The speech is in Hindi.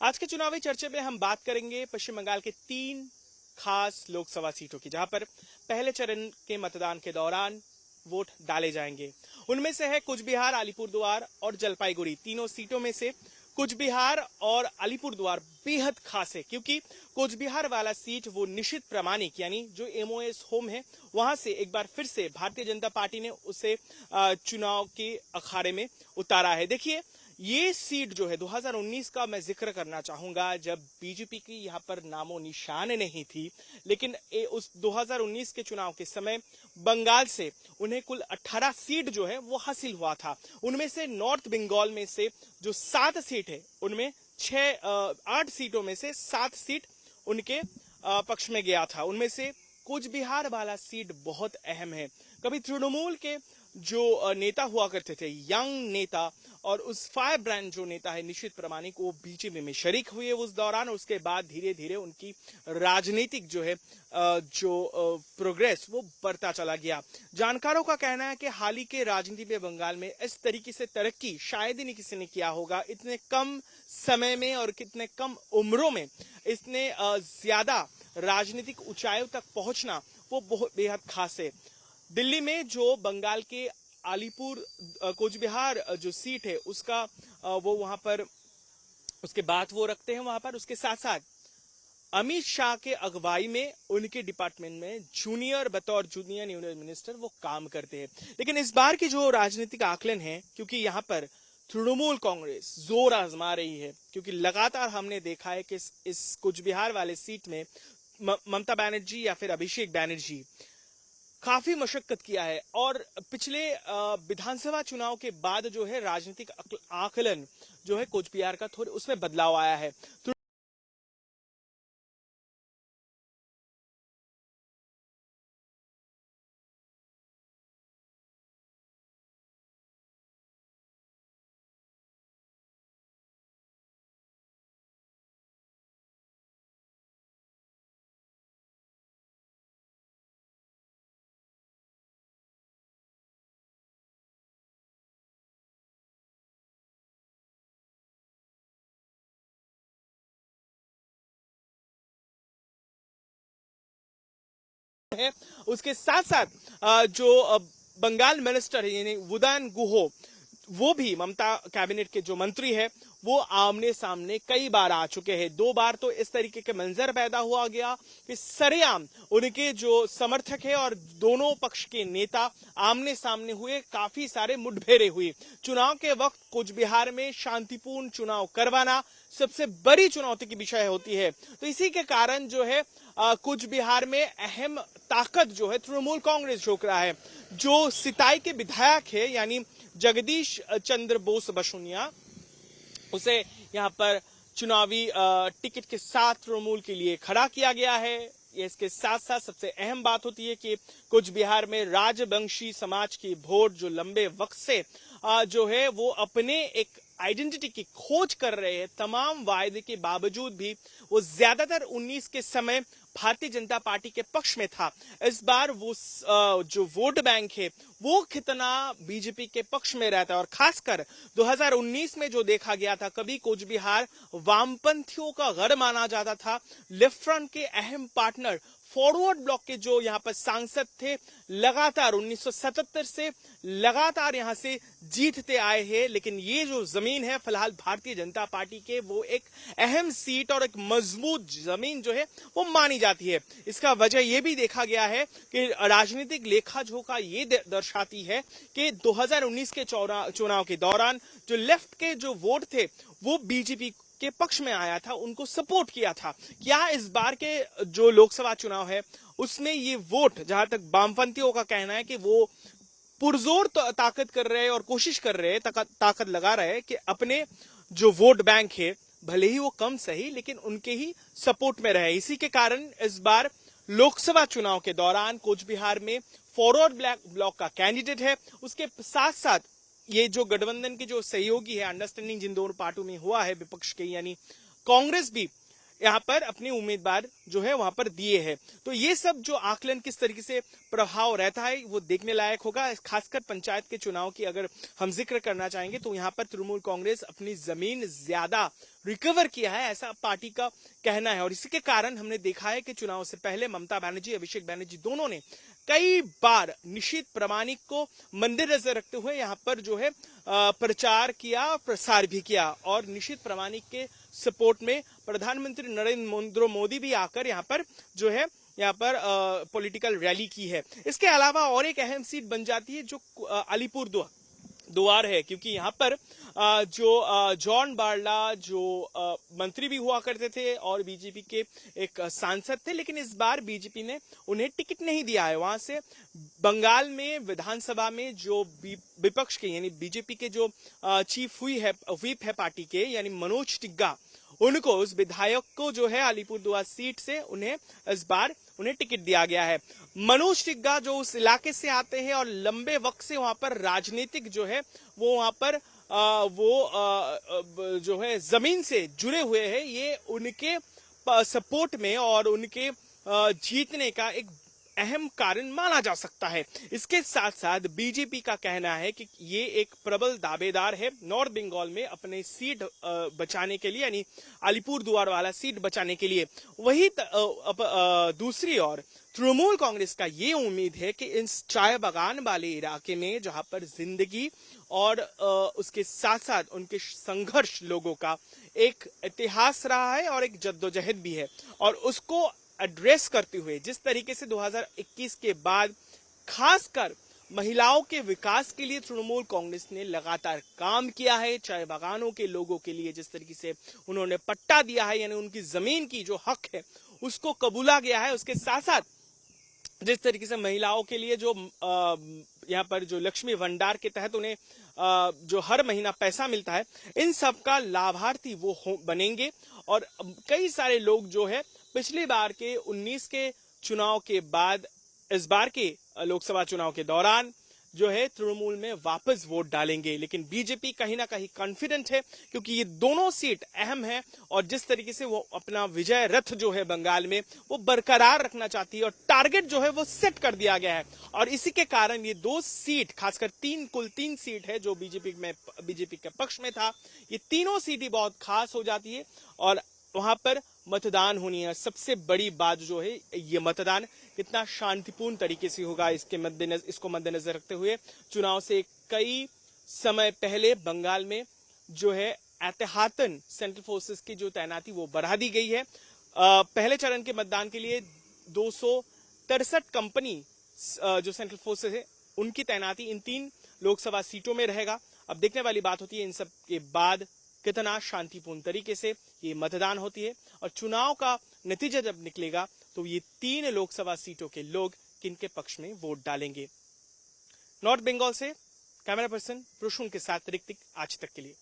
आज के चुनावी चर्चे में हम बात करेंगे पश्चिम बंगाल के 3 खास लोकसभा सीटों की, जहां पर पहले चरण के मतदान के दौरान वोट डाले जाएंगे। उनमें से है कुछ बिहार, अलीपुरद्वार और जलपाईगुड़ी। तीनों सीटों में से कुछ बिहार और अलीपुरद्वार बेहद खास है, क्योंकि कुछ बिहार वाला सीट वो निश्चित प्रामाणिक यानी जो एमओएस होम है, वहां से एक बार फिर से भारतीय जनता पार्टी ने उसे चुनाव के अखाड़े में उतारा है। देखिए, ये सीट जो है 2019 का मैं जिक्र करना चाहूंगा, जब बीजेपी की यहां पर नामो निशान नहीं थी, लेकिन उस 2019 के चुनाव के समय बंगाल से उन्हें कुल 18 सीट जो है वो हासिल हुआ था। उनमें से नॉर्थ बंगाल में से जो 7 सीट है, उनमें 8 सीटों में से 7 सीट उनके पक्ष में गया था। उनमें से कुछ बिहार वाला सीट बहुत अहम है। कभी तृणमूल के जो नेता हुआ करते थे, यंग नेता, और उस फायर ब्रांड जो नेता है निश्चित प्रामाणिक, वो बीजेपी में शरीक हुए उस दौरान। उसके बाद धीरे धीरे उनकी राजनीतिक जो है प्रोग्रेस वो बढ़ता चला गया। जानकारों का कहना है कि हाल ही के राजनीति में बंगाल में इस तरीके से तरक्की शायद ही नहीं किसी ने किया होगा। इतने कम समय में और कितने कम उम्रों में इतने ज्यादा राजनीतिक ऊंचाइयों तक पहुंचना वो बहुत बेहद खास है। दिल्ली में जो बंगाल के अलीपुर कोचबिहार जो सीट है, उसका वो वहां पर उसके बाद वो रखते हैं वहां पर। उसके साथ साथ अमित शाह के अगुवाई में उनके डिपार्टमेंट में बतौर जूनियर यूनियन मिनिस्टर वो काम करते हैं। लेकिन इस बार की जो राजनीतिक आकलन है, क्योंकि यहाँ पर तृणमूल कांग्रेस जोर आजमा रही है, क्योंकि लगातार हमने देखा है कि इस कुचबिहार वाले सीट में ममता बनर्जी या फिर अभिषेक बनर्जी काफी मशक्कत किया है, और पिछले विधानसभा चुनाव के बाद जो है राजनीतिक आकलन जो है कोचबिहार का थोड़े उसमें बदलाव आया है। है उसके साथ साथ जो बंगाल मिनिस्टर है यानी वुदान गुहो, वो भी ममता कैबिनेट के जो मंत्री है, वो आमने सामने कई बार आ चुके हैं। 2 बार तो इस तरीके के मंजर पैदा हुआ गया कि सरेआम उनके जो समर्थक है और दोनों पक्ष के नेता आमने सामने हुए, काफी सारे मुठभेड़ें हुई। चुनाव के वक्त कुचबिहार में शांतिपूर्ण चुनाव करवाना सबसे बड़ी चुनौती की विषय होती है। तो इसी के कारण जो है कुचबिहार में अहम ताकत जो है तृणमूल कांग्रेस झोंक रहा है। जो सिताई के विधायक है यानी जगदीश चंद्र बोस बसुनिया, उसे यहां पर चुनावी टिकट के साथ तृणमूल के लिए खड़ा किया गया है। इसके साथ साथ सबसे अहम बात होती है कि कुछ बिहार में राजवंशी समाज की वोट जो लंबे वक्त से जो है वो अपने एक आइडेंटिटी की खोज कर रहे हैं, तमाम वायदे के बावजूद भी वो ज्यादातर 19 के समय भारतीय जनता पार्टी के पक्ष में था। इस बार वो जो वोट बैंक है वो कितना बीजेपी के पक्ष में रहता है, और खासकर 2019 में जो देखा गया था, कभी कोचबिहार वामपंथियों का गढ़ माना जाता था। लेफ्ट फ्रंट के अहम पार्टनर फॉरवर्ड ब्लॉक के जो यहां पर सांसद थे, लगातार 1977 से लगातार यहां से जीतते आए हैं। लेकिन ये जो जमीन है फिलहाल भारतीय जनता पार्टी के, वो एक अहम सीट और एक मजबूत जमीन जो है वो मानी जाती है। इसका वजह यह भी देखा गया है कि राजनीतिक लेखा जोखा ये दर्शाती है कि 2019 के चुनाव के दौरान जो लेफ्ट के जो वोट थे वो बीजेपी के पक्ष में आया था, उनको सपोर्ट किया था। क्या इस बार के जो लोकसभा चुनाव है उसमें ये वोट, जहां तक वामपंथियों का कहना है कि वो पुरजोर ताकत कर रहे हैं और कोशिश कर रहे हैं, ताकत लगा रहे हैं कि अपने जो वोट बैंक है भले ही वो कम सही लेकिन उनके ही सपोर्ट में रहे। इसी के कारण इस बार लोकसभा चुनाव के दौरान कोचबिहार में फॉरवर्ड ब्लॉक का कैंडिडेट है, उसके साथ साथ ये जो गठबंधन के जो सहयोगी है, अंडरस्टैंडिंग जिन दोनों पार्टियों में हुआ है विपक्ष के यानी कांग्रेस भी यहां पर अपने उम्मीदवार जो है वहां पर दिए हैं। तो ये सब जो आकलन किस तरीके से प्रभाव रहता है वो देखने लायक होगा। खासकर पंचायत के चुनाव की अगर हम जिक्र करना चाहेंगे तो यहां पर तृणमूल कांग्रेस अपनी जमीन ज्यादा रिकवर किया है, ऐसा पार्टी का कहना है। और इसी के कारण हमने देखा है कि चुनाव से पहले ममता बनर्जी, अभिषेक बनर्जी दोनों ने कई बार निशीथ प्रामाणिक को मद्देनजर रखते हुए यहाँ पर जो है प्रचार किया, प्रसार भी किया। और निशीथ प्रामाणिक के सपोर्ट में प्रधानमंत्री नरेंद्र मोदी भी आकर यहाँ पर जो है पॉलिटिकल रैली की है। इसके अलावा और एक अहम सीट बन जाती है जो अलीपुर द्वार है, क्योंकि यहाँ पर जो जॉन बारला जो मंत्री भी हुआ करते थे और बीजेपी के एक सांसद थे, लेकिन इस बार बीजेपी ने उन्हें टिकट नहीं दिया है। वहां से बंगाल में विधानसभा में जो विपक्ष के यानी बीजेपी के जो चीफ व्हिप है पार्टी के यानी मनोज टिग्गा, उनको उस विधायक को जो है अलीपुरद्वार सीट से इस बार उन्हें टिकट दिया गया है। मनोज टिग्गा जो उस इलाके से आते हैं और लंबे वक्त से वहां पर राजनीतिक जो है वो वहां पर जो है जमीन से जुड़े हुए हैं, ये उनके सपोर्ट में और उनके जीतने का एक अहम कारण माना जा सकता है। इसके साथ साथ बीजेपी का कहना है कि ये एक प्रबल दावेदार है नॉर्थ बंगाल में अपने सीट बचाने के लिए, यानी अलीपुरद्वार वाला सीट बचाने के लिए। वही दूसरी ओर तृणमूल कांग्रेस का ये उम्मीद है कि इस चाय बागान वाले इलाके में जहां पर जिंदगी और उसके साथ साथ उनके संघर्ष लोगों का एक इतिहास रहा है और एक जद्दोजहद भी है, और उसको एड्रेस करते हुए जिस तरीके से 2021 के बाद खासकर महिलाओं के विकास के लिए तृणमूल कांग्रेस ने लगातार काम किया है, चाय बागानों के लोगों के लिए जिस तरीके से उन्होंने पट्टा दिया है, यानी उनकी जमीन की जो हक है उसको कबूला गया है, उसके साथ साथ जिस तरीके से महिलाओं के लिए जो यहाँ पर जो लक्ष्मी भंडार के तहत उन्हें जो हर महीना पैसा मिलता है, इन सब का लाभार्थी वो बनेंगे। और कई सारे लोग जो है पिछली बार के 19 के चुनाव के बाद इस बार के लोकसभा चुनाव के दौरान जो है तृणमूल में वापस वोट डालेंगे। लेकिन बीजेपी कहीं ना कहीं कॉन्फिडेंट है, क्योंकि ये दोनों सीट अहम है और जिस तरीके से वो अपना विजय रथ जो है बंगाल में वो बरकरार रखना चाहती है और टारगेट जो है वो सेट कर दिया गया है। और इसी के कारण ये दो सीट, खासकर कुल तीन सीट है जो बीजेपी के पक्ष में था, ये तीनों सीटें बहुत खास हो जाती है और वहां पर मतदान होनी है। सबसे बड़ी बात जो है ये मतदान कितना शांतिपूर्ण तरीके से होगा, इसको मद्देनजर रखते हुए चुनाव से कई समय पहले बंगाल में जो है एहतियातन सेंट्रल फोर्सेस की जो तैनाती वो बढ़ा दी गई है। पहले चरण के मतदान के लिए 263 कंपनी जो सेंट्रल फोर्सेस है उनकी तैनाती इन 3 लोकसभा सीटों में रहेगा। अब देखने वाली बात होती है इन सब के बाद कितना शांतिपूर्ण तरीके से ये मतदान होती है और चुनाव का नतीजा जब निकलेगा तो ये 3 लोकसभा सीटों के लोग किनके पक्ष में वोट डालेंगे। नॉर्थ बंगाल से कैमरा पर्सन प्रसून के साथ ऋतिक, आज तक के लिए।